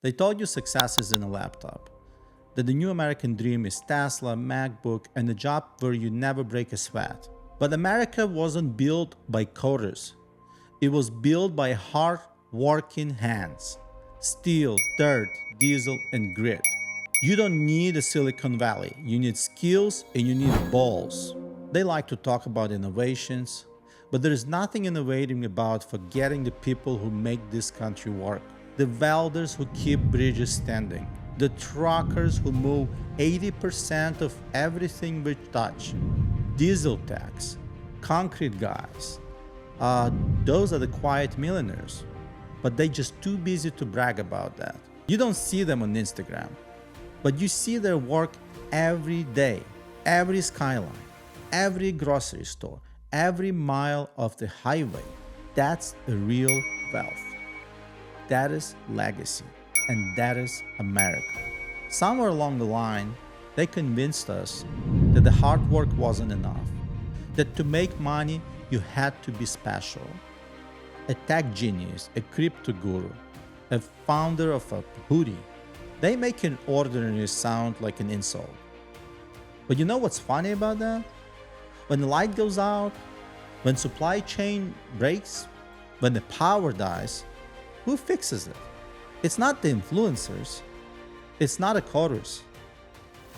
They told you success is in a laptop, that the new American dream is Tesla, MacBook, and a job where you never break a sweat. But America wasn't built by coders. It was built by hard-working hands. Steel, dirt, diesel, and grit. You don't need a Silicon Valley. You need skills and you need balls. They like to talk about innovations, but there is nothing innovating about forgetting the people who make this country work. The welders who keep bridges standing. The truckers who move 80% of everything we touch. Diesel techs, concrete guys. Those are the quiet millionaires. But they're just too busy to brag about that. You don't see them on Instagram, but you see their work every day, every skyline, every grocery store, every mile of the highway. That's a real wealth. That is legacy, and that is America. Somewhere along the line, they convinced us that the hard work wasn't enough, that to make money, you had to be special. A tech genius, a crypto guru, a founder of a hoodie. They make an ordinary sound like an insult. But you know what's funny about that? When the light goes out, when supply chain breaks, when the power dies, who fixes it? It's not the influencers. It's not the coders.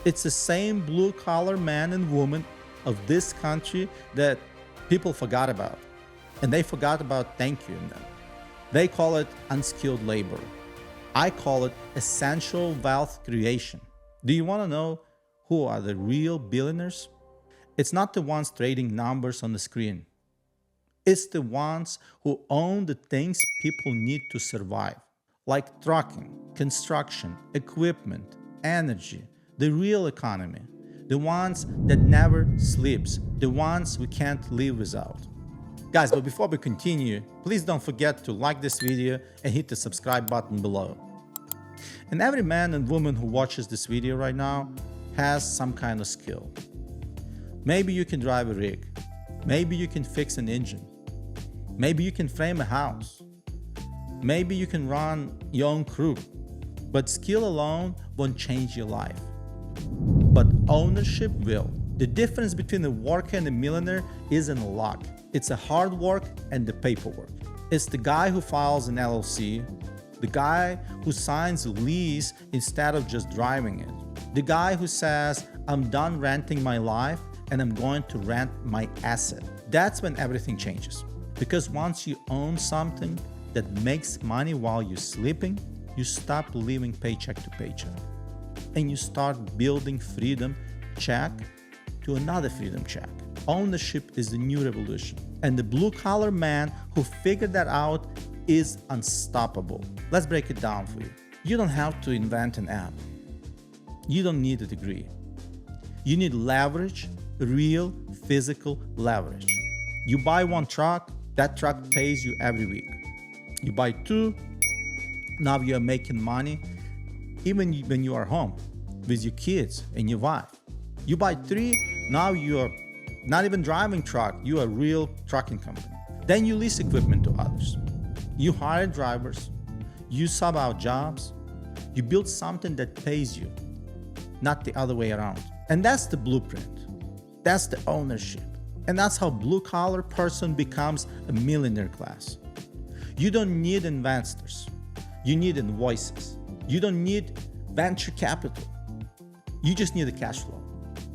It's the same blue-collar man and woman of this country that people forgot about. And they forgot about thank you in them. They call it unskilled labor. I call it essential wealth creation. Do you want to know who are the real billionaires? It's not the ones trading numbers on the screen. It's the ones who own the things people need to survive, like trucking, construction, equipment, energy, the real economy, the ones that never sleeps, the ones we can't live without. Guys, but before we continue, please don't forget to like this video and hit the subscribe button below. And every man and woman who watches this video right now has some kind of skill. Maybe you can drive a rig. Maybe you can fix an engine. Maybe you can frame a house. Maybe you can run your own crew. But skill alone won't change your life. But ownership will. The difference between a worker and a millionaire isn't luck. It's the hard work and the paperwork. It's the guy who files an LLC, the guy who signs a lease instead of just driving it, the guy who says, I'm done renting my life and I'm going to rent my asset. That's when everything changes. Because once you own something that makes money while you're sleeping, you stop living paycheck to paycheck. And you start building freedom check to another freedom check. Ownership is the new revolution. And the blue-collar man who figured that out is unstoppable. Let's break it down for you. You don't have to invent an app. You don't need a degree. You need leverage, real physical leverage. You buy one truck, that truck pays you every week. You buy two, now you're making money even when you are home with your kids and your wife. You buy three, now you're not even driving truck, you're a real trucking company. Then you lease equipment to others. You hire drivers, you sub out jobs, you build something that pays you, not the other way around. And that's the blueprint. That's the ownership. And that's how blue-collar person becomes a millionaire class. You don't need investors. You need invoices. You don't need venture capital. You just need a cash flow.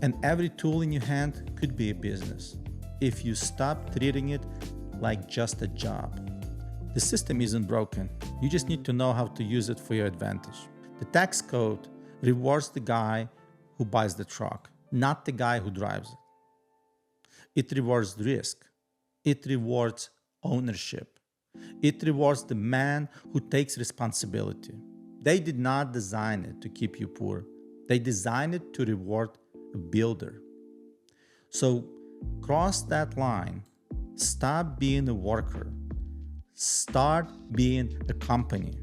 And every tool in your hand could be a business if you stop treating it like just a job. The system isn't broken. You just need to know how to use it for your advantage. The tax code rewards the guy who buys the truck, not the guy who drives it. It rewards risk. It rewards ownership. It rewards the man who takes responsibility. They did not design it to keep you poor. They designed it to reward a builder. So cross that line. Stop being a worker. Start being a company.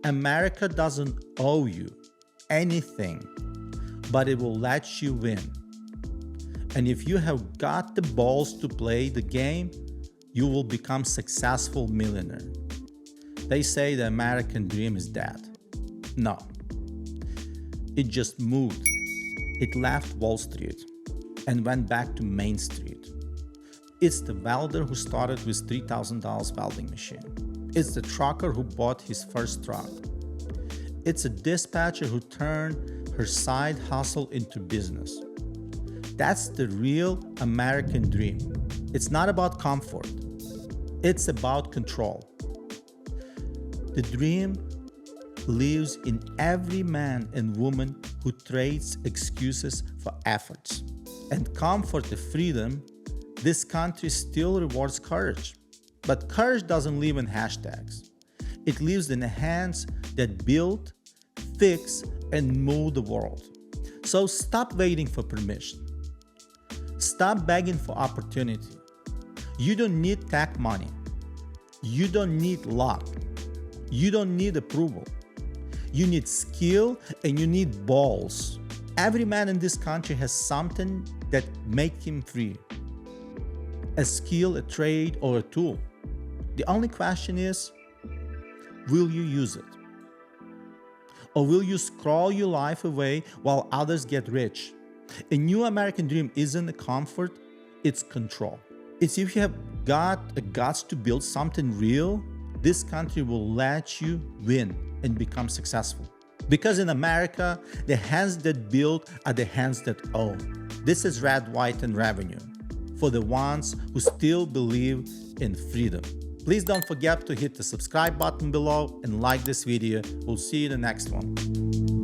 America doesn't owe you anything, but it will let you win. And if you have got the balls to play the game, you will become successful millionaire. They say the American dream is dead. No. It just moved. It left Wall Street and went back to Main Street. It's the welder who started with $3,000 welding machine. It's the trucker who bought his first truck. It's a dispatcher who turned her side hustle into business. That's the real American dream. It's not about comfort. It's about control. The dream lives in every man and woman who trades excuses for efforts. And comfort and freedom, this country still rewards courage. But courage doesn't live in hashtags. It lives in the hands that build, fix, and move the world. So stop waiting for permission. Stop begging for opportunity. You don't need tech money. You don't need luck. You don't need approval. You need skill and you need balls. Every man in this country has something that makes him free. A skill, a trade, or a tool. The only question is, will you use it? Or will you scroll your life away while others get rich? A new American dream isn't a comfort, it's control. It's if you have got the guts to build something real, this country will let you win and become successful. Because in America, the hands that build are the hands that own. This is red, white, and revenue for the ones who still believe in freedom. Please don't forget to hit the subscribe button below and like this video. We'll see you in the next one.